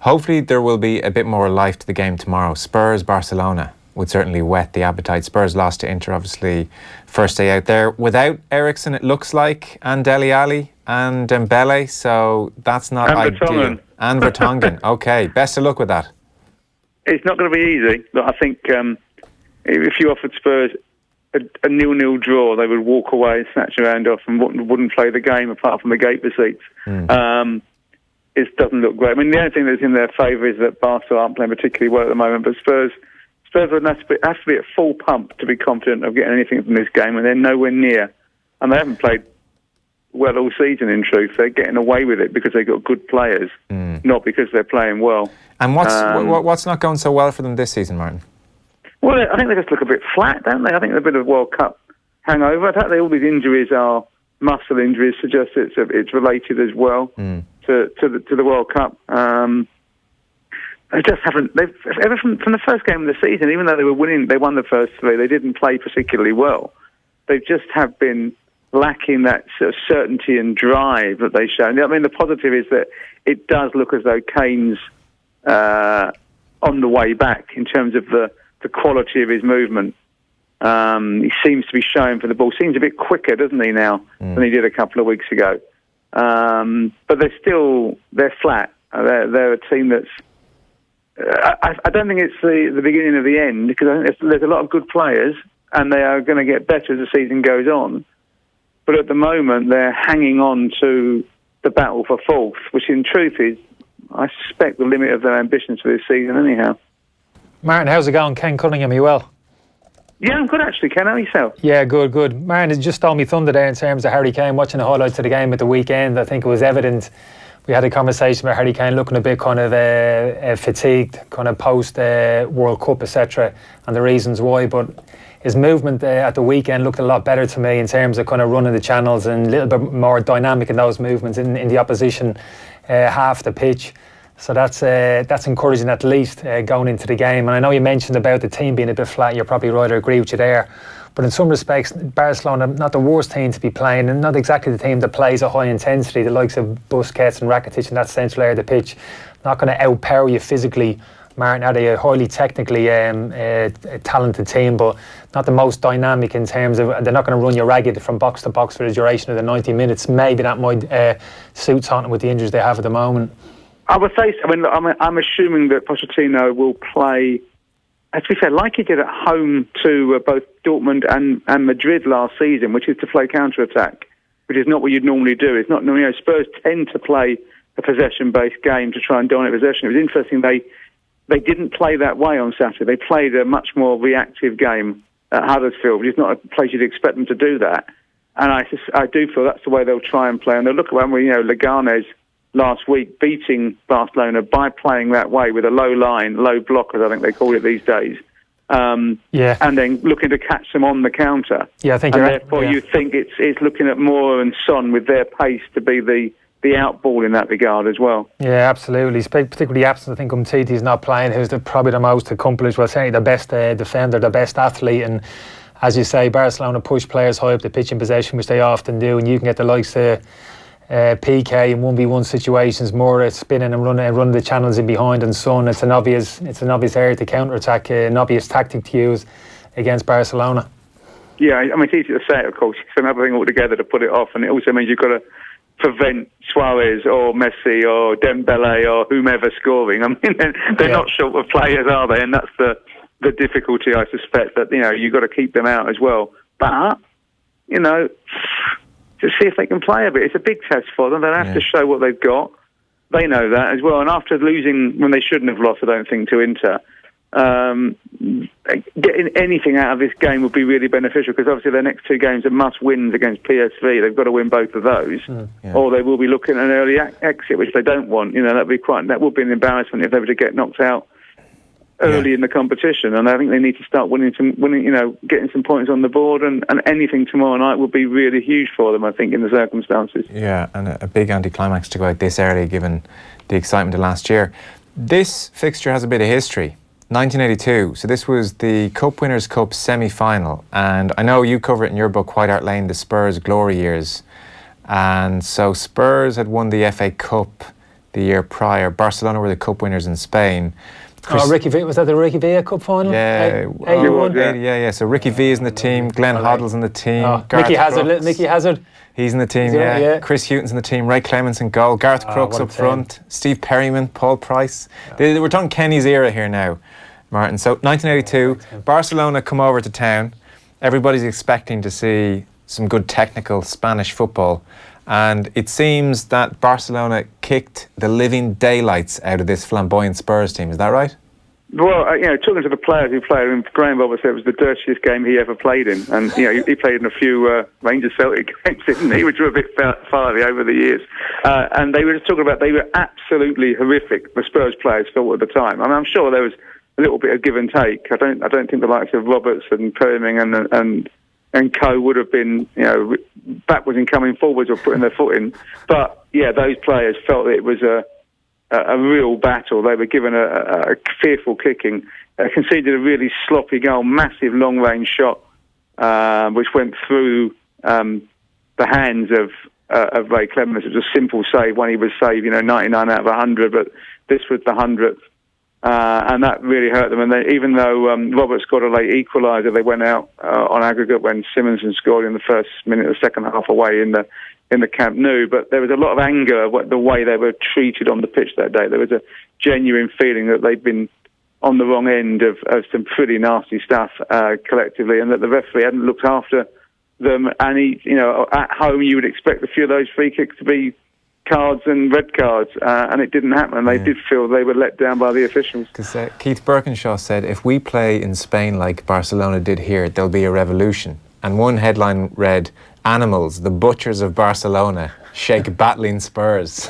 Hopefully there will be a bit more life to the game tomorrow. Spurs, Barcelona would certainly whet the appetite. Spurs lost to Inter, obviously, first day out there. Without Eriksen, it looks like, and Dele Alli and Dembele, so that's not ideal. And Vertonghen. Okay, best of luck with that. It's not going to be easy, but I think if you offered Spurs a 0-0 draw, they would walk away and snatch your hand off and wouldn't play the game apart from the gate receipts. It doesn't look great. I mean, the only thing that's in their favour is that Barcelona aren't playing particularly well at the moment, but Spurs would have to be at full pump to be confident of getting anything from this game, and they're nowhere near. And they haven't played well all season, in truth. They're getting away with it because they've got good players, not because they're playing well. And what's not going so well for them this season, Martin? Well, I think they just look a bit flat, don't they? I think they're a bit of World Cup hangover. I think all these injuries are muscle injuries, suggest it's related as well to the World Cup. They just haven't. Ever from the first game of the season, even though they were winning, they won the first three. They didn't play particularly well. They just have been lacking that sort of certainty and drive that they show. I mean, the positive is that it does look as though Kane's on the way back in terms of the quality of his movement. He seems to be showing for the ball. Seems a bit quicker, doesn't he, now, than he did a couple of weeks ago. But they're flat. They're a team that's... I don't think it's the beginning of the end, because I think there's a lot of good players, and they are going to get better as the season goes on. But at the moment, they're hanging on to the battle for fourth, which in truth is, I suspect, the limit of their ambitions for this season anyhow. Martin, how's it going? Ken Cunningham, are you well? Yeah, I'm good actually, Ken. How are yourself? Yeah, good. Martin, it just stole me thunder there in terms of Harry Kane. Watching the highlights of the game at the weekend, I think it was evident. We had a conversation about Harry Kane looking a bit kind of fatigued, kind of post World Cup, etc., and the reasons why. But his movement at the weekend looked a lot better to me in terms of kind of running the channels and a little bit more dynamic in those movements in the opposition half the pitch. So that's encouraging, at least going into the game. And I know you mentioned about the team being a bit flat. You're probably right. I agree with you there. But in some respects, Barcelona, not the worst team to be playing, and not exactly the team that plays at high intensity, the likes of Busquets and Rakitic in that central area of the pitch. Not going to outpower you physically. Martin, are they a highly technically talented team, but not the most dynamic in terms of, they're not going to run you ragged from box to box for the duration of the 90 minutes. Maybe that might suit Tottenham with the injuries they have at the moment. I would say, I'm assuming that Pochettino will play, to be fair, like he did at home to both Dortmund and Madrid last season, which is to play counter-attack, which is not what you'd normally do. It's not, Spurs tend to play a possession-based game to try and dominate possession. It was interesting, they didn't play that way on Saturday. They played a much more reactive game at Huddersfield, which is not a place you'd expect them to do that. And I do feel that's the way they'll try and play. And they'll look at when Leganes last week beating Barcelona by playing that way with a low line, low blockers, I think they call it these days. And then looking to catch them on the counter. Yeah, I think and therefore you think it's looking at Moore and Son with their pace to be the outball in that regard as well. Yeah, absolutely. Particularly absent, I think Umtiti's not playing, who's probably the most accomplished, well, certainly the best defender, the best athlete. And as you say, Barcelona push players high up the pitch in possession, which they often do, and you can get the likes of PK in 1v1 situations, more spinning and running the channels in behind, and Son. It's an obvious area to counter attack, an obvious tactic to use. against Barcelona. Yeah, I mean, it's easy to say it, of course. It's another thing altogether to put it off, and it also means you've got to prevent Suarez or Messi or Dembele or whomever scoring. I mean, they're not short of players, are they? And that's the difficulty, I suspect, that, you've got to keep them out as well. But, to see if they can play a bit. It's a big test for them. They'll have to show what they've got. They know that as well. And after losing when they shouldn't have lost, I don't think, to Inter, getting anything out of this game would be really beneficial, because obviously their next two games are must-wins against PSV. They've got to win both of those, or they will be looking at an early exit, which they don't want. That would be an embarrassment if they were to get knocked out early in the competition. And I think they need to start winning, getting some points on the board, and anything tomorrow night would be really huge for them, I think, in the circumstances. Yeah, and a big anticlimax to go out this early, given the excitement of last year. This fixture has a bit of history. 1982, so this was the Cup Winners' Cup semi-final, and I know you cover it in your book, White Hart Lane, the Spurs glory years. And so Spurs had won the FA Cup the year prior. Barcelona were the Cup winners in Spain. Ricky V, was that the Ricky Villa Cup final? Yeah, 81? Yeah. So Ricky V is in the team, Glenn Hoddle's in the team. Mickey Hazard. He's in the team, yeah. Chris Hughton's in the team, Ray Clements in goal, Gareth Crooks up front, Steve Perryman, Paul Price. We're talking Kenny's era here now, Martin. So 1982, Barcelona come over to town. Everybody's expecting to see some good technical Spanish football. And it seems that Barcelona kicked the living daylights out of this flamboyant Spurs team. Is that right? Well, talking to the players who played, and Graham Bobber said it was the dirtiest game he ever played in. And, he played in a few Rangers Celtic games, didn't he, which were a bit fiery over the years. And they were just talking about, they were absolutely horrific, the Spurs players thought at the time. I mean, I'm sure there was a little bit of give and take. I don't think the likes of Roberts and Perming and co would have been, backwards and coming forwards or putting their foot in. But, those players felt that it was a real battle. They were given a fearful kicking, conceded a really sloppy goal, massive long-range shot, which went through the hands of Ray Clements. It was a simple save. When he was saved, 99 out of 100, but this was the 100th. And that really hurt them. And even though Roberts got a late equaliser, they went out on aggregate when Simonson scored in the first minute of the second half away in the Camp Nou. But there was a lot of anger the way they were treated on the pitch that day. There was a genuine feeling that they'd been on the wrong end of some pretty nasty stuff collectively, and that the referee hadn't looked after them. And at home you would expect a few of those free kicks to be cards and red cards, and it didn't happen. They did feel they were let down by the officials. Because Keith Birkinshaw said, if we play in Spain like Barcelona did here, there'll be a revolution. And one headline read, "Animals, the butchers of Barcelona, shake battling Spurs."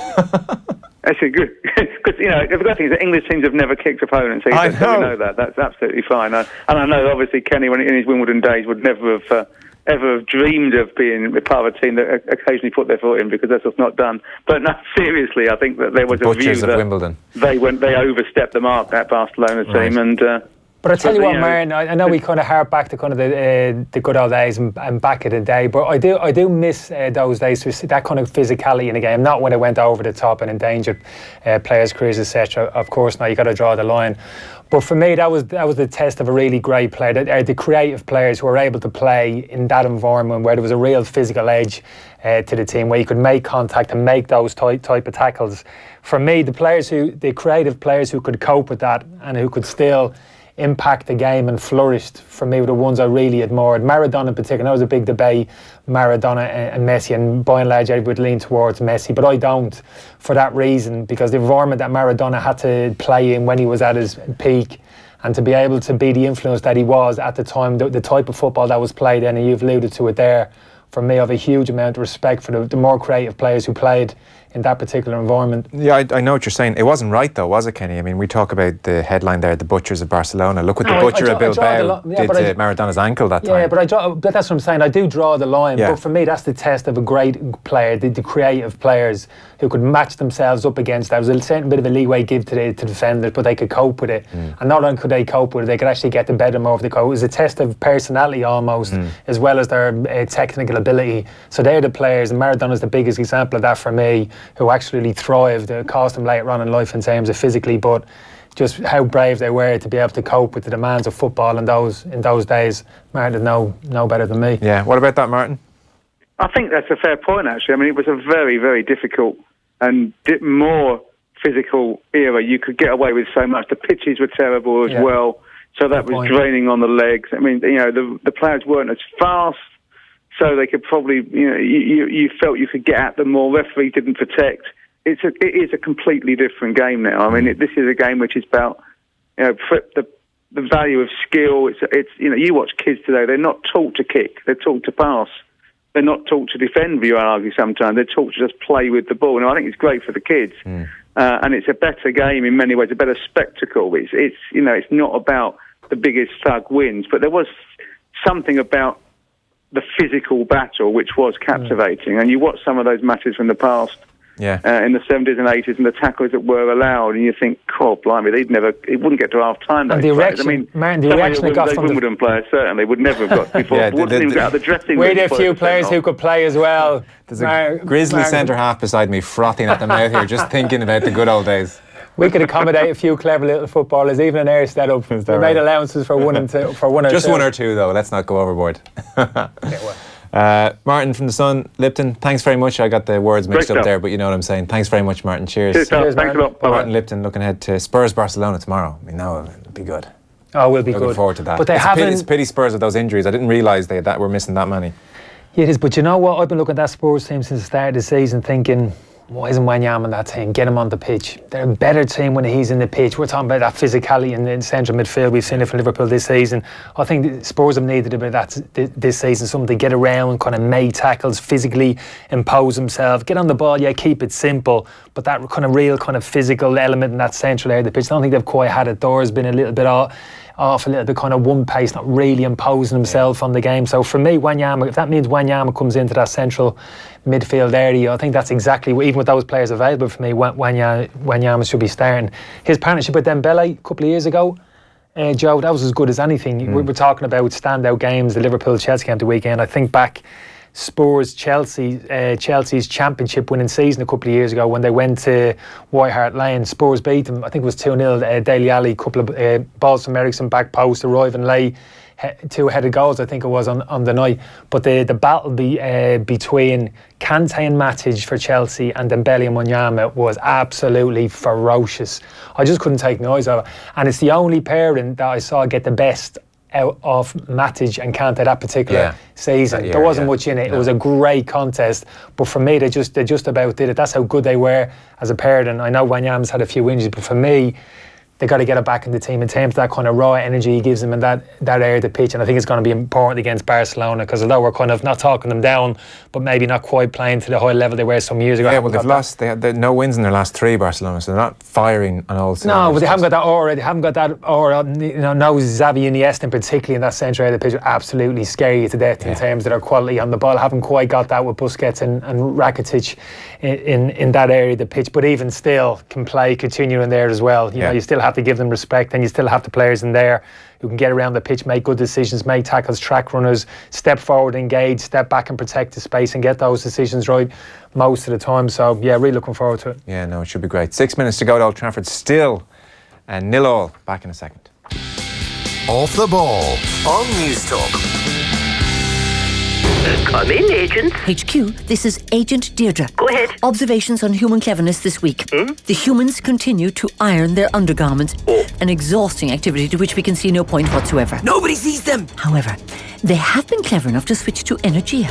Actually, good. Because, the good thing is that English teams have never kicked opponents. So we know that. That's absolutely fine. And I know, obviously, Kenny, when in his Wimbledon days, would never have ever have dreamed of being a part of a team that occasionally put their foot in, because that's what's not done. But no, seriously, I think that there was a view that Wimbledon. They overstepped the mark, that Barcelona team, and. But I tell you what, Martin, I know we kind of harp back to kind of the good old days and back in the day, but I do miss those days, that kind of physicality in the game. Not when it went over the top and endangered players' careers, etc. Of course, now you got to draw the line. But for me, that was the test of a really great player. The creative players who were able to play in that environment where there was a real physical edge to the team, where you could make contact and make those type of tackles. For me, the creative players who could cope with that and who could still impact the game and flourished, for me, were the ones I really admired. Maradona in particular. That was a big debate, Maradona and Messi, and by and large I would lean towards Messi, but I don't, for that reason, because the environment that Maradona had to play in when he was at his peak, and to be able to be the influence that he was at the time, the type of football that was played in, and you've alluded to it there, for me, I have a huge amount of respect for the more creative players who played in that particular environment. Yeah, I know what you're saying. It wasn't right though, was it, Kenny? I mean, we talk about the headline there, the butchers of Barcelona. Look what the butcher of Bilbao did to Maradona's ankle that time. Yeah, but that's what I'm saying. I do draw the line, but for me, that's the test of a great player, the creative players who could match themselves up against that. There was a certain bit of a leeway give to the defenders, but they could cope with it. And not only could they cope with it, they could actually get the better more of the cope. It was a test of personality almost, as well as their technical ability. So they're the players, and Maradona's the biggest example of that for me, who actually thrived. It cost him later on in life in terms of physically, but just how brave they were to be able to cope with the demands of football in those days. Martin would know better than me. Yeah, what about that, Martin? I think that's a fair point, actually. I mean, it was a very, very difficult and more physical era. You could get away with so much. The pitches were terrible as well, so that was draining on the legs. I mean, the players weren't as fast, so they could probably, you felt you could get at them more. Referees didn't protect. It is a completely different game now. I mean, this is a game which is about the value of skill. It's you watch kids today; they're not taught to kick; they're taught to pass. They're not taught to defend. You argue sometimes they're taught to just play with the ball. Now, I think it's great for the kids, and it's a better game in many ways, a better spectacle. It's not about the biggest thug wins, but there was something about the physical battle which was captivating. And you watch some of those matches from the past. In the 70s and 80s, and the tackles that were allowed, and you think, "God, blimey, it wouldn't get to half time." And the reaction, they got from the Wimbledon players certainly would never have got before. Wouldn't even get out of the dressing room. We had a few players who could play as well. There's a grizzly centre half beside me, frothing at the mouth here, just thinking about the good old days. We could accommodate a few clever little footballers, even in our setup. We made allowances for one and two, for one or just two. One or two, though. Let's not go overboard. Martin from the Sun, Lipton, thanks very much. I got the words mixed up there, but you know what I'm saying. Thanks very much, Martin. Cheers. Cheers, thanks a lot. Bye-bye. Martin Lipton looking ahead to Spurs Barcelona tomorrow. I mean, no, it'll be good. Oh, we'll be good. Looking forward to that. But it's a pity Spurs with those injuries. I didn't realise that we're missing that many. Yeah, it is. But you know what? I've been looking at that Spurs team since the start of the season, thinking, why isn't Wanyama on that team? Get him on the pitch. They're a better team when he's in the pitch. We're talking about that physicality in the central midfield. We've seen it from Liverpool this season. I think the Spurs have needed a bit of that this season. Something to get around, kind of make tackles, physically impose themselves, get on the ball. Yeah, keep it simple, but that kind of real kind of physical element in that central area of the pitch, I don't think they've quite had it. Thor's been a little bit off a little bit kind of one pace, not really imposing himself on the game. So for me, Wanyama, if that means Wanyama comes into that central midfield area, I think that's exactly, even with those players available for me, Wanyama should be starting. His partnership with Dembele a couple of years ago, Joe, that was as good as anything. We were talking about standout games, the Liverpool-Chelsea game the weekend. I think back Chelsea's championship winning season a couple of years ago when they went to White Hart Lane. Spurs beat them, I think it was 2-0. Dele Alli, couple of balls from Ericsson, back post, arrive and lay two headed goals, I think it was, on the night. But the battle between Kante and Matic for Chelsea and Dembele and Wanyama was absolutely ferocious. I just couldn't take my eyes off it. And it's the only pairing that I saw get the best out of Matic and Kante that particular season. That year, there wasn't much in it. No. It was a great contest, but for me, they just about did it. That's how good they were as a pair. And I know Wanyama's had a few injuries, but for me, they got to get it back in the team in terms of that kind of raw energy he gives them in that area of the pitch. And I think it's going to be important against Barcelona, because although we're kind of not talking them down, but maybe not quite playing to the high level they were some years ago. Yeah, well, they've lost. They had no wins in their last three, Barcelona, so they're not firing on all cylinders. No, but they haven't got that aura. They haven't got that aura. You know, no Xavi Iniesta, particularly in that centre area of the pitch, are absolutely scary to death in terms of their quality on the ball. Haven't quite got that with Busquets and Rakitic in that area of the pitch, but even still can continue in there as well. You know, you still have to give them respect, and you still have the players in there who can get around the pitch, make good decisions, make tackles, track runners, step forward, engage, step back and protect the space and get those decisions right most of the time. So yeah, really looking forward to it. Yeah, no, it should be great. 6 minutes to go at Old Trafford, still 0-0. Back in a second. Off the ball on News Talk. Come in, Agent. HQ, this is Agent Deirdre. Go ahead. Observations on human cleverness this week. The humans continue to iron their undergarments. An exhausting activity to which we can see no point whatsoever. Nobody sees them. However, they have been clever enough to switch to Energia,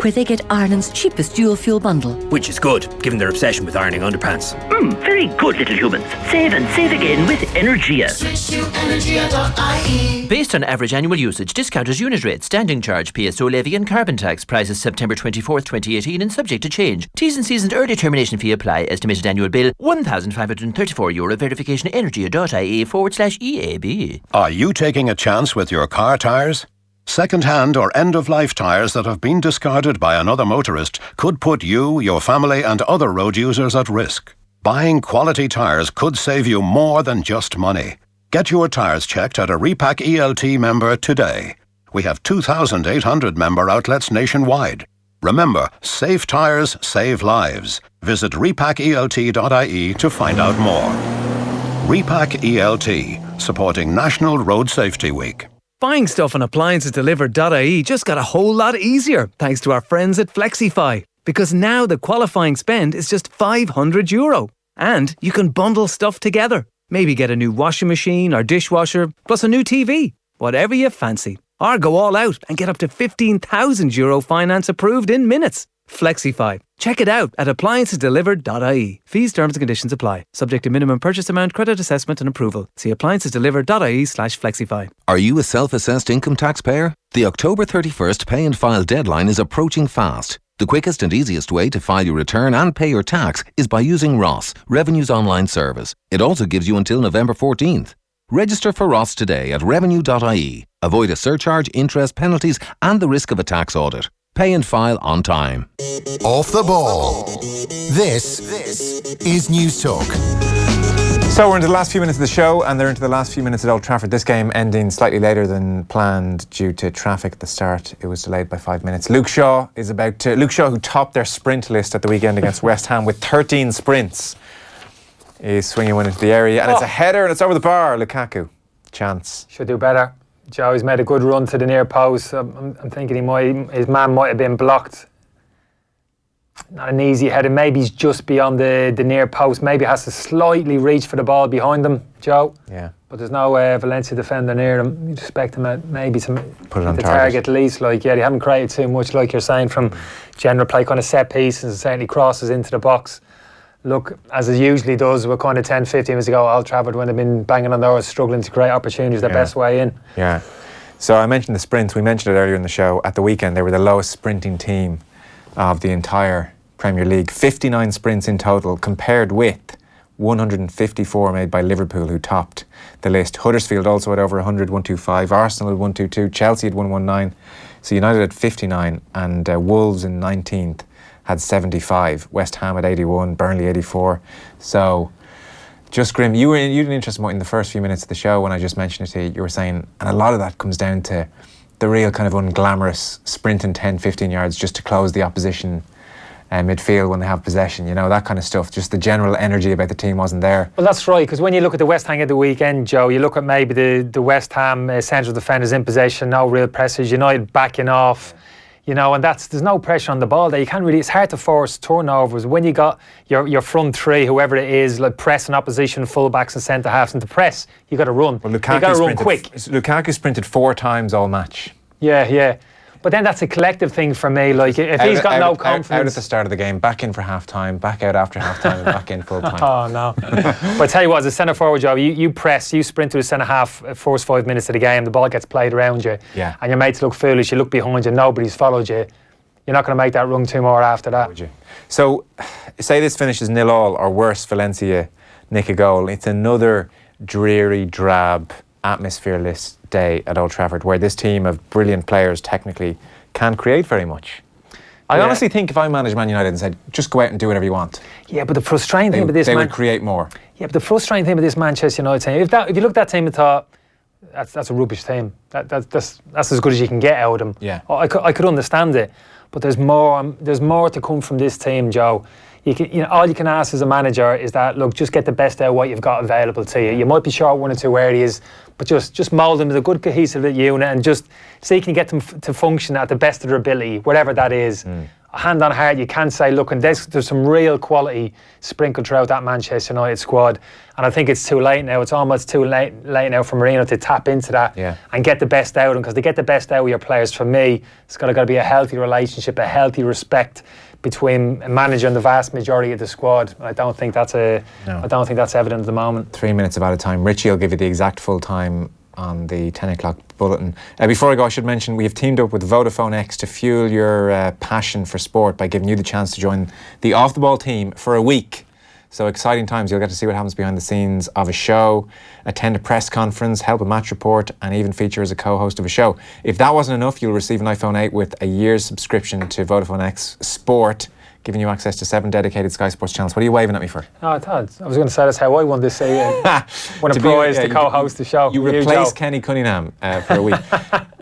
where they get Ireland's cheapest dual-fuel bundle. Which is good, given their obsession with ironing underpants. Very good, little humans. Save and save again with Energia. Switch to energia.ie. Based on average annual usage, discounters unit rates, standing charge, PSO levy and carbon tax. Prices September 24th, 2018 and subject to change. T's and C's and early termination fee apply. Estimated annual bill €1,534. Verification energia.ie/EAB. Are you taking a chance with your car tyres? Second-hand or end-of-life tyres that have been discarded by another motorist could put you, your family and other road users at risk. Buying quality tyres could save you more than just money. Get your tyres checked at a Repack ELT member today. We have 2,800 member outlets nationwide. Remember, safe tyres save lives. Visit repackelt.ie to find out more. Repack ELT, supporting National Road Safety Week. Buying stuff on AppliancesDelivered.ie just got a whole lot easier thanks to our friends at Flexify. Because now the qualifying spend is just €500. And you can bundle stuff together. Maybe get a new washing machine or dishwasher, plus a new TV. Whatever you fancy. Or go all out and get up to €15,000 finance approved in minutes. Flexify. Check it out at AppliancesDelivered.ie. Fees, terms and conditions apply. Subject to minimum purchase amount, credit assessment and approval. See AppliancesDelivered.ie/Flexify. Are you a self-assessed income taxpayer? The October 31st pay and file deadline is approaching fast. The quickest and easiest way to file your return and pay your tax is by using ROS, Revenue's online service. It also gives you until November 14th. Register for ROS today at revenue.ie. Avoid a surcharge, interest, penalties and the risk of a tax audit. Pay and file on time. Off the ball. This is News Talk. So we're into the last few minutes of the show, and they're into the last few minutes at Old Trafford. This game ending slightly later than planned due to traffic at the start. It was delayed by 5 minutes. Luke Shaw, who topped their sprint list at the weekend against West Ham with 13 sprints, is swinging one into the area, and it's a header and it's over the bar. Lukaku, chance. Should do better. Joe, he's made a good run to the near post. I'm thinking his man might have been blocked. Not an easy header. Maybe he's just beyond the near post. Maybe has to slightly reach for the ball behind him, Joe. Yeah. But there's no Valencia defender near him. You'd expect him maybe to put it on the target at least. They haven't created too much, like you're saying, from general play, kind of set pieces, and certainly crosses into the box. Look, as it usually does, with kind of 10, 15 minutes ago, Old Trafford, when they've been banging on doors, struggling to create opportunities, the best way in. Yeah. So I mentioned the sprints. We mentioned it earlier in the show. At the weekend, they were the lowest sprinting team of the entire Premier League. 59 sprints in total, compared with 154 made by Liverpool, who topped the list. Huddersfield also had over 100, 125. Arsenal had 122. Chelsea had 119. So United had 59, and Wolves in 19th had 75. West Ham had 81. Burnley 84. So just grim. You didn't interest me in the first few minutes of the show when I just mentioned it to you. You were saying, and a lot of that comes down to the real kind of unglamorous sprinting 10, 15 yards just to close the opposition midfield when they have possession, that kind of stuff. Just the general energy about the team wasn't there. Well, that's right, because when you look at the West Ham at the weekend, Joe, you look at maybe the West Ham central defenders in possession, no real pressures, United backing off, and there's no pressure on the ball there. You can't really, it's hard to force turnovers when you got your front three, whoever it is, like pressing opposition fullbacks and centre halves, and to press, you got to run. Well, you got to run quick. Lukaku sprinted 4 times all match. Yeah. But then that's a collective thing for me. Like, if he's got no confidence. Out at the start of the game, back in for half time, back out after half time, and back in full time. Oh, no. But I tell you what, as a centre forward job, you press, you sprint to the centre half, first 5 minutes of the game, the ball gets played around you, and your mates look foolish, you look behind you, nobody's followed you. You're not going to make that run 2 more after that. Would you? So, say this finishes 0-0, or worse, Valencia nick a goal. It's another dreary, drab, atmosphereless day at Old Trafford, where this team of brilliant players technically can't create very much. I honestly think if I managed Man United and said, just go out and do whatever you want. Yeah, but the frustrating thing with this, they would create more. Yeah, but the frustrating thing with this Manchester United team, if you look at that team and thought, that's a rubbish team. That's as good as you can get out of them. Yeah. I could understand it, but there's more to come from this team, Joe. All you can ask as a manager is that, look, just get the best out of what you've got available to you. You might be short 1 or 2 areas, but just mould them as a good cohesive unit and just so you can get them to function at the best of their ability, whatever that is. Hand on heart, you can say, look, and there's some real quality sprinkled throughout that Manchester United squad, and I think it's too late now. It's almost too late now for Mourinho to tap into that and get the best out of them, because to get the best out of your players, for me, it's got to be a healthy relationship, a healthy respect between a manager and the vast majority of the squad. I don't think that's evident at the moment. 3 minutes of out of time. Richie will give you the exact full time on the 10 o'clock bulletin. Before I go, I should mention we have teamed up with Vodafone X to fuel your passion for sport by giving you the chance to join the Off the Ball team for a week. So exciting times. You'll get to see what happens behind the scenes of a show, attend a press conference, help a match report, and even feature as a co-host of a show. If that wasn't enough, you'll receive an iPhone 8 with a year's subscription to Vodafone X Sport, giving you access to 7 dedicated Sky Sports channels. What are you waving at me for? Oh, I was going to say that's how I won this. Won a prize to co-host the show. You replace Kenny Cunningham for a week.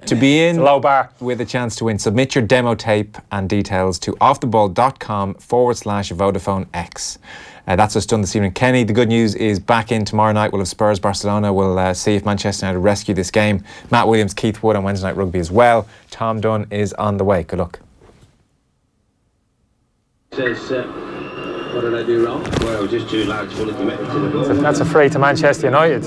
To be in low bar with a chance to win, submit your demo tape and details to offtheball.com/Vodafone X. That's us done this evening. Kenny, the good news is back in tomorrow night. We'll have Spurs, Barcelona. We'll see if Manchester United rescue this game. Matt Williams, Keith Wood on Wednesday Night Rugby as well. Tom Dunn is on the way. Good luck. Says, what did I do wrong? Well, just too large fully committed to the goal. That's a free to Manchester United.